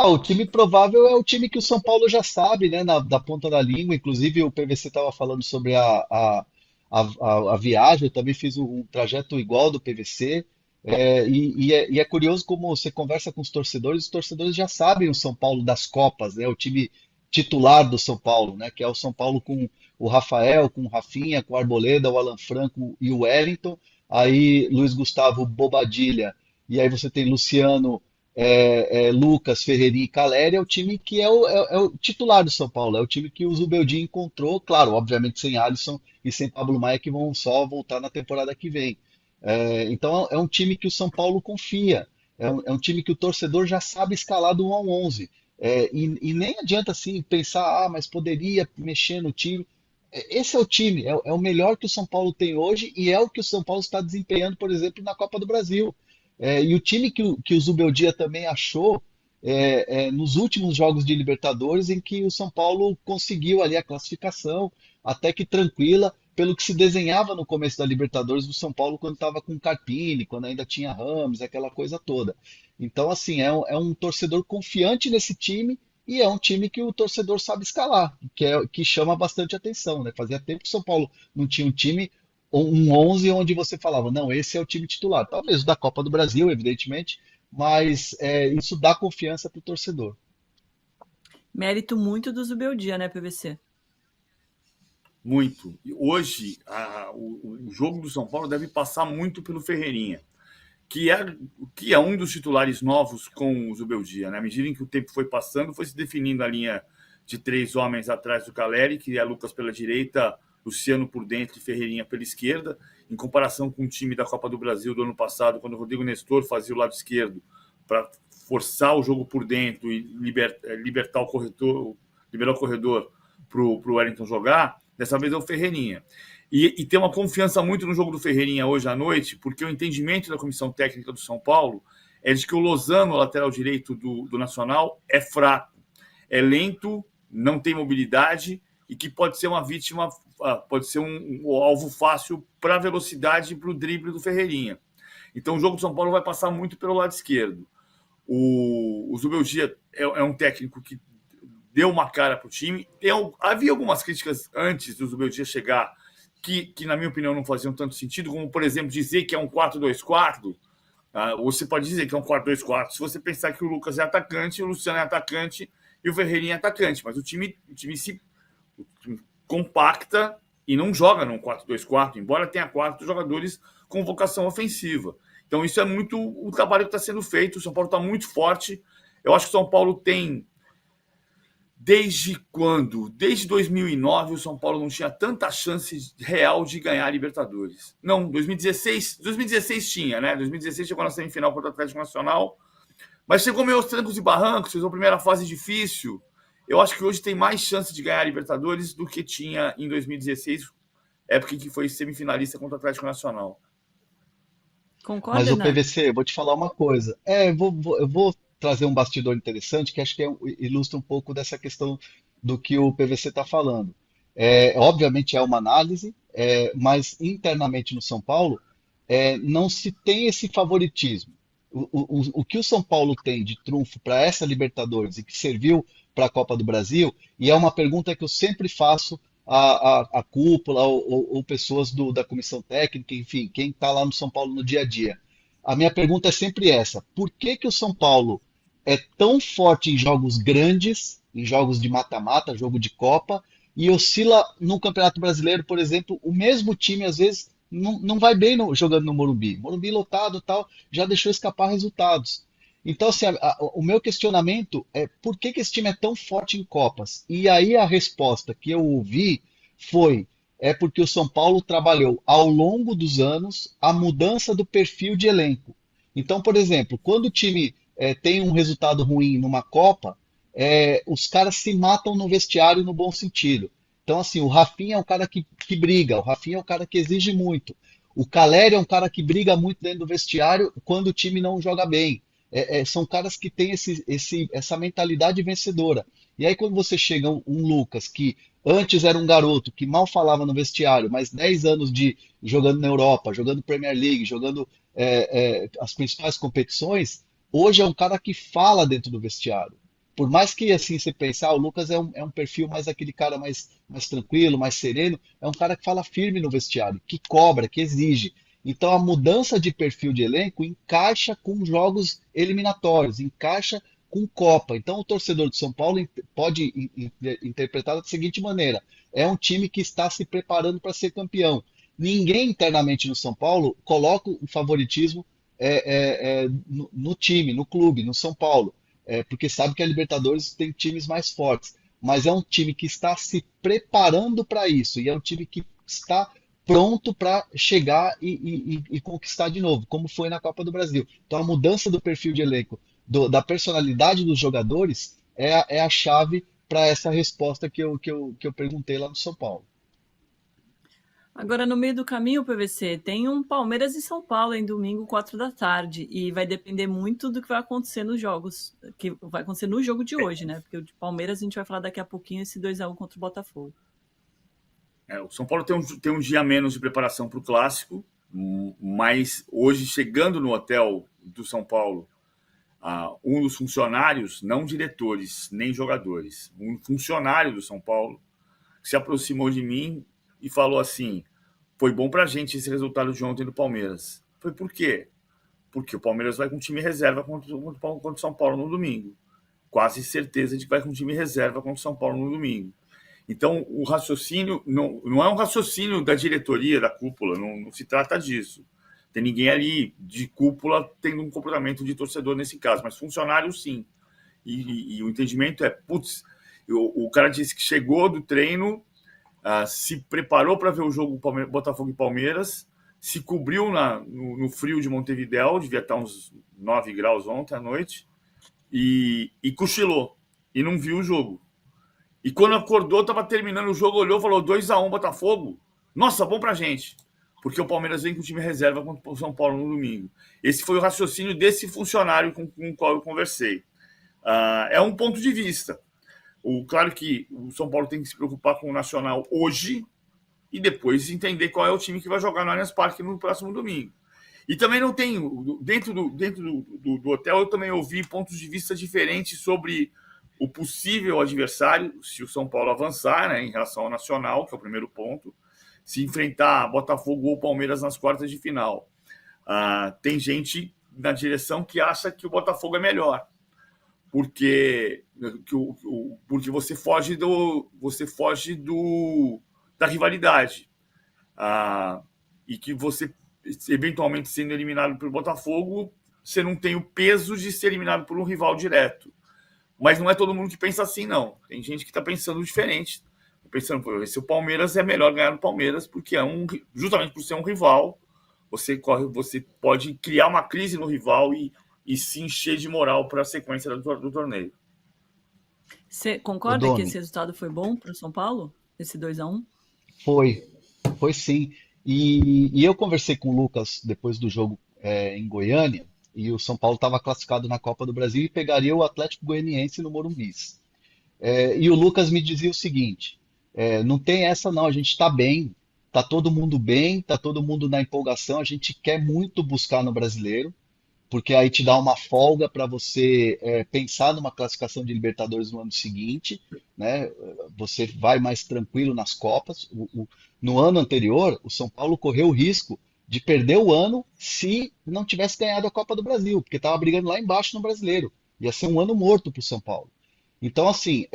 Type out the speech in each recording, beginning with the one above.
O time provável é o time que o São Paulo já sabe, né, da ponta da língua. Inclusive, o PVC estava falando sobre a viagem. Eu também fiz um trajeto igual do PVC. E é curioso como você conversa com os torcedores já sabem o São Paulo das Copas, né, o time titular do São Paulo, né, que é o São Paulo com o Rafael, com o Rafinha, com o Arboleda, o Alan Franco e o Wellington. Aí Luiz Gustavo Bobadilha, e aí você tem Luciano, Lucas, Ferreirinha e Caleri. É o time que é o titular do São Paulo, é o time que o Zubeldia encontrou, claro, obviamente sem Alisson e sem Pablo Maia, que vão só voltar na temporada que vem. Então é um time que o São Paulo confia, é um time que o torcedor já sabe escalar do 1 ao 11. E nem adianta assim pensar, mas poderia mexer no time. Esse é o time, é o melhor que o São Paulo tem hoje e é o que o São Paulo está desempenhando, por exemplo, na Copa do Brasil. E o time que o Zubeldia também achou nos últimos jogos de Libertadores, em que o São Paulo conseguiu ali a classificação, até que tranquila, pelo que se desenhava no começo da Libertadores do São Paulo, quando estava com Carpini, quando ainda tinha Rames, aquela coisa toda. Então, assim, é um torcedor confiante nesse time e é um time que o torcedor sabe escalar, que chama bastante atenção, né? Fazia tempo que o São Paulo não tinha um time, um 11 onde você falava, não, esse é o time titular. Talvez o da Copa do Brasil, evidentemente, mas isso dá confiança para o torcedor. Mérito muito do Zubeldia, né, PVC? Muito. E hoje, o jogo do São Paulo deve passar muito pelo Ferreirinha, que é, que é um dos titulares novos com o Zubeldia. Né? À medida em que o tempo foi passando, foi se definindo a linha de três homens atrás do Caleri, que é Lucas pela direita, Luciano por dentro e Ferreirinha pela esquerda, em comparação com o time da Copa do Brasil do ano passado, quando o Rodrigo Nestor fazia o lado esquerdo para forçar o jogo por dentro e libertar o corredor, liberar o corredor para o Wellington jogar. Dessa vez é o Ferreirinha. E tem uma confiança muito no jogo do Ferreirinha hoje à noite, porque o entendimento da comissão técnica do São Paulo é de que o Lozano, lateral direito do Nacional, é fraco, é lento, não tem mobilidade e que pode ser uma vítima, pode ser um alvo fácil para a velocidade e para o drible do Ferreirinha. Então o jogo do São Paulo vai passar muito pelo lado esquerdo. O Zubeldia é um técnico que deu uma cara para o time. Havia algumas críticas antes do Zubeldia chegar que, na minha opinião, não faziam tanto sentido, como, por exemplo, dizer que é um 4-2-4. Ou você pode dizer que é um 4-2-4 se você pensar que o Lucas é atacante, o Luciano é atacante e o Ferreirinha é atacante. Mas o time se compacta e não joga num 4-2-4, embora tenha quatro jogadores com vocação ofensiva. Então isso é muito o trabalho que está sendo feito. O São Paulo está muito forte. Eu acho que o São Paulo tem... Desde quando? Desde 2009 o São Paulo não tinha tanta chance real de ganhar a Libertadores. Não, 2016 tinha, né? 2016 chegou na semifinal contra o Atlético Nacional, mas chegou meio aos trancos e barrancos, fez uma primeira fase difícil. Eu acho que hoje tem mais chance de ganhar a Libertadores do que tinha em 2016, época em que foi semifinalista contra o Atlético Nacional. Mas Concorda, o Nan? PVC, eu vou te falar uma coisa. Eu vou trazer um bastidor interessante que acho que ilustra um pouco dessa questão do que o PVC está falando. Obviamente é uma análise, mas internamente no São Paulo não se tem esse favoritismo. O que o São Paulo tem de trunfo para essa Libertadores e que serviu para a Copa do Brasil, e é uma pergunta que eu sempre faço à cúpula ou pessoas da comissão técnica, enfim, quem está lá no São Paulo no dia a dia. A minha pergunta é sempre essa: por que que o São Paulo é tão forte em jogos grandes, em jogos de mata-mata, jogo de Copa, e oscila no Campeonato Brasileiro, por exemplo, o mesmo time às vezes não vai bem jogando no Morumbi. Morumbi lotado, tal, já deixou escapar resultados. Então, assim, o meu questionamento é por que que esse time é tão forte em Copas? E aí a resposta que eu ouvi foi: é porque o São Paulo trabalhou ao longo dos anos a mudança do perfil de elenco. Então, por exemplo, quando o time tem um resultado ruim numa Copa, os caras se matam no vestiário no bom sentido. Então, assim, o Rafinha é um cara que briga, o Rafinha é um cara que exige muito. O Caleri é um cara que briga muito dentro do vestiário quando o time não joga bem. São caras que têm essa mentalidade vencedora. E aí, quando você chega um Lucas, que antes era um garoto, que mal falava no vestiário, mas 10 anos de jogando na Europa, jogando Premier League, jogando as principais competições, hoje é um cara que fala dentro do vestiário. Por mais que assim você pense, o Lucas é um perfil mais aquele cara mais tranquilo, mais sereno, é um cara que fala firme no vestiário, que cobra, que exige. Então a mudança de perfil de elenco encaixa com jogos eliminatórios, encaixa com Copa. Então o torcedor do São Paulo pode interpretar da seguinte maneira: é um time que está se preparando para ser campeão. Ninguém internamente no São Paulo coloca o favoritismo no time, no clube, no São Paulo, porque sabe que a Libertadores tem times mais fortes. Mas é um time que está se preparando para isso e é um time que está pronto para chegar e conquistar de novo, como foi na Copa do Brasil. Então a mudança do perfil de elenco, da personalidade dos jogadores, é a chave para essa resposta que eu perguntei lá no São Paulo. Agora, no meio do caminho, PVC, tem um Palmeiras e São Paulo em domingo, 4 da tarde, e vai depender muito do que vai acontecer nos jogos, que vai acontecer no jogo de hoje, né? Porque o de Palmeiras a gente vai falar daqui a pouquinho, esse 2-1 contra o Botafogo. O São Paulo tem um dia a menos de preparação para o Clássico, mas hoje, chegando no hotel do São Paulo, um dos funcionários, não diretores nem jogadores, um funcionário do São Paulo, se aproximou de mim e falou assim: foi bom pra gente esse resultado de ontem do Palmeiras. Foi por quê? Porque o Palmeiras vai com time reserva contra o São Paulo no domingo. Quase certeza de que vai com time reserva contra o São Paulo no domingo. Então, o raciocínio não é um raciocínio da diretoria, da cúpula, não se trata disso. Tem ninguém ali de cúpula tendo um comportamento de torcedor nesse caso, mas funcionário sim. E o entendimento é, o cara disse que chegou do treino, se preparou para ver o jogo Botafogo e Palmeiras, se cobriu no frio de Montevidéu, devia estar uns 9 graus ontem à noite, e cochilou, e não viu o jogo. E quando acordou, estava terminando o jogo, olhou e falou: 2-1 Botafogo. Nossa, bom pra gente. Porque o Palmeiras vem com o time reserva contra o São Paulo no domingo. Esse foi o raciocínio desse funcionário com o qual eu conversei. É um ponto de vista. Claro que o São Paulo tem que se preocupar com o Nacional hoje e depois entender qual é o time que vai jogar no Allianz Parque no próximo domingo. E também não tem... Dentro do hotel, eu também ouvi pontos de vista diferentes sobre o possível adversário, se o São Paulo avançar, né, em relação ao Nacional, que é o primeiro ponto, se enfrentar Botafogo ou Palmeiras nas quartas de final. Tem gente na direção que acha que o Botafogo é melhor, porque você foge da rivalidade, e que você, eventualmente sendo eliminado pelo Botafogo, você não tem o peso de ser eliminado por um rival direto. Mas não é todo mundo que pensa assim, não. Tem gente que está pensando diferente. Pensando, se o Palmeiras é melhor ganhar no Palmeiras, porque justamente por ser um rival, você pode criar uma crise no rival e se encher de moral para a sequência do torneio. Você concorda que esse resultado foi bom para o São Paulo? Esse 2-1? Foi sim. E eu conversei com o Lucas depois do jogo em Goiânia, e o São Paulo estava classificado na Copa do Brasil e pegaria o Atlético Goianiense no Morumbi. E o Lucas me dizia o seguinte: não tem essa não, a gente está bem, está todo mundo bem, está todo mundo na empolgação, a gente quer muito buscar no Brasileiro, porque aí te dá uma folga para você pensar numa classificação de Libertadores no ano seguinte, né? Você vai mais tranquilo nas Copas. No ano anterior, o São Paulo correu o risco de perder o ano se não tivesse ganhado a Copa do Brasil, porque estava brigando lá embaixo no Brasileiro. Ia ser um ano morto para o São Paulo. Então, assim,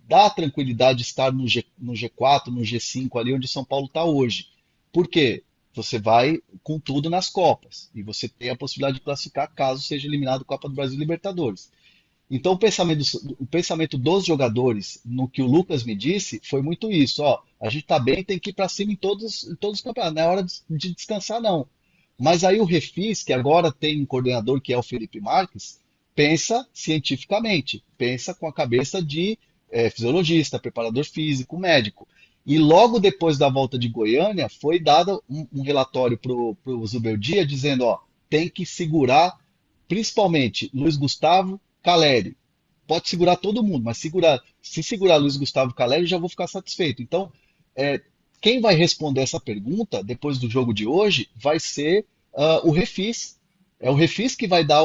dá tranquilidade de estar no G4, no G5, ali onde o São Paulo está hoje. Por quê? Você vai com tudo nas Copas e você tem a possibilidade de classificar caso seja eliminado Copa do Brasil e Libertadores. Então, o pensamento dos jogadores, no que o Lucas me disse, foi muito isso: a gente tá bem, tem que ir para cima em todos os campeonatos, não é hora de descansar, não. Mas aí o Refis, que agora tem um coordenador que é o Felipe Marques, pensa cientificamente, pensa com a cabeça de fisiologista, preparador físico, médico. E logo depois da volta de Goiânia, foi dado um relatório para o Zubeldia dizendo: tem que segurar, principalmente Luiz Gustavo, Caleri. Pode segurar todo mundo, mas se segurar Luiz Gustavo, Caleri, já vou ficar satisfeito. Então, quem vai responder essa pergunta depois do jogo de hoje vai ser o Refis, É o Refis que vai dar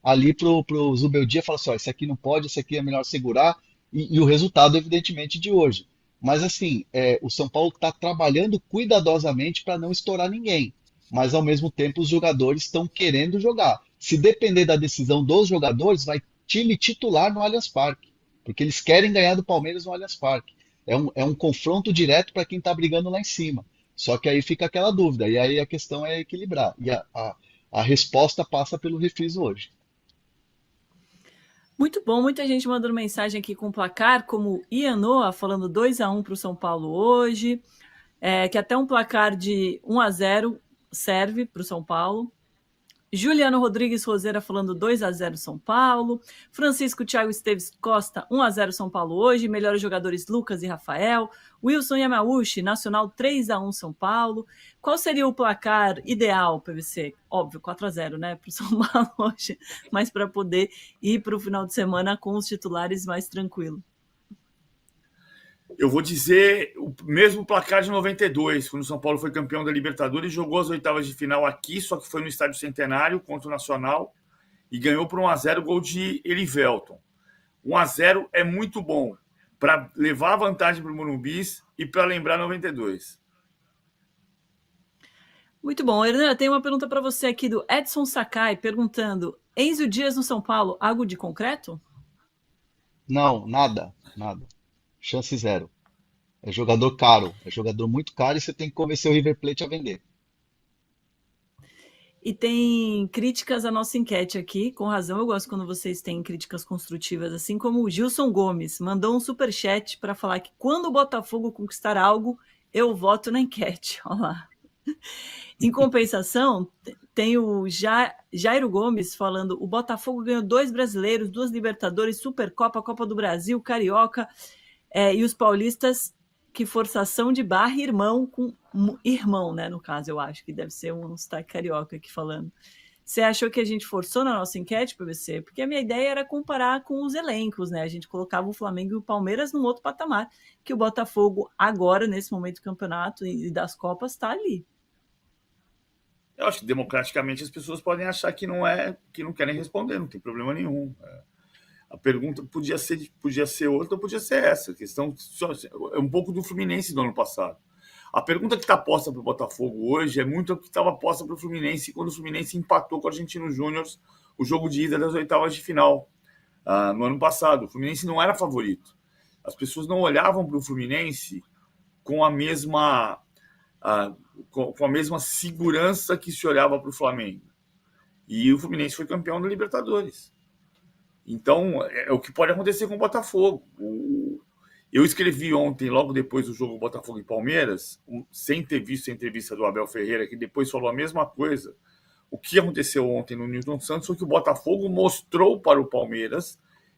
ali pro Zubeldia, falar assim, ó, esse aqui não pode, esse aqui é melhor segurar, e o resultado, evidentemente, de hoje. Mas assim, o São Paulo está trabalhando cuidadosamente para não estourar ninguém. Mas ao mesmo tempo os jogadores estão querendo jogar. Se depender da decisão dos jogadores, vai time titular no Allianz Parque, porque eles querem ganhar do Palmeiras no Allianz Parque. É um confronto direto para quem está brigando lá em cima. Só que aí fica aquela dúvida, e aí a questão é equilibrar. E a resposta passa pelo Refis hoje. Muito bom, muita gente mandando mensagem aqui com placar, como Ian Noah falando 2-1 para o São Paulo hoje, que até um placar de 1-0 serve para o São Paulo. Juliano Rodrigues Roseira falando 2-0 São Paulo. Francisco Thiago Esteves Costa, 1-0 São Paulo hoje. Melhores jogadores Lucas e Rafael. Wilson Yamauchi, Nacional 3-1 São Paulo. Qual seria o placar ideal, PVC? Óbvio, 4-0, né, para o São Paulo hoje, mas para poder ir para o final de semana com os titulares mais tranquilo. Eu vou dizer o mesmo placar de 92, quando o São Paulo foi campeão da Libertadores, jogou as oitavas de final aqui, só que foi no Estádio Centenário contra o Nacional e ganhou por 1-0 gol de Elivelton. 1-0 é muito bom para levar a vantagem para o Morumbi e para lembrar 92. Muito bom. Hernan, tem uma pergunta para você aqui do Edson Sakai, perguntando: Enzo Dias no São Paulo, algo de concreto? Não, nada, nada. Chance zero. É jogador caro, é jogador muito caro e você tem que convencer o River Plate a vender. E tem críticas à nossa enquete aqui, com razão. Eu gosto quando vocês têm críticas construtivas, assim como o Gilson Gomes mandou um superchat para falar que quando o Botafogo conquistar algo, eu voto na enquete. Olha lá. Em compensação, tem o Jairo Gomes falando: o Botafogo ganhou 2 brasileiros, 2 Libertadores, Supercopa, Copa do Brasil, Carioca, e os paulistas, que forçação de barra, irmão, com irmão, né? No caso, eu acho que deve ser um sotaque carioca aqui falando. Você achou que a gente forçou na nossa enquete, PVC? Porque a minha ideia era comparar com os elencos, né? A gente colocava o Flamengo e o Palmeiras num outro patamar, que o Botafogo, agora, nesse momento do campeonato e das Copas, está ali. Eu acho que democraticamente as pessoas podem achar que não querem responder, não tem problema nenhum. A pergunta podia ser outra, podia ser essa. A questão é um pouco do Fluminense do ano passado. A pergunta que está posta para o Botafogo hoje é muito a que estava posta para o Fluminense quando o Fluminense empatou com o Argentino Júnior o jogo de ida das oitavas de final no ano passado. O Fluminense não era favorito. As pessoas não olhavam para o Fluminense com a mesma segurança que se olhava para o Flamengo. E o Fluminense foi campeão da Libertadores. Então, é o que pode acontecer com o Botafogo. Eu escrevi ontem, logo depois do jogo Botafogo e Palmeiras, sem ter visto a entrevista do Abel Ferreira, que depois falou a mesma coisa. O que aconteceu ontem no Newton Santos foi que o Botafogo mostrou para o Palmeiras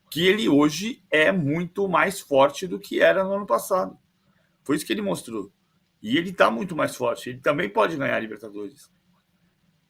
que ele hoje é muito mais forte do que era no ano passado. Foi isso que ele mostrou. E ele está muito mais forte. Ele também pode ganhar a Libertadores.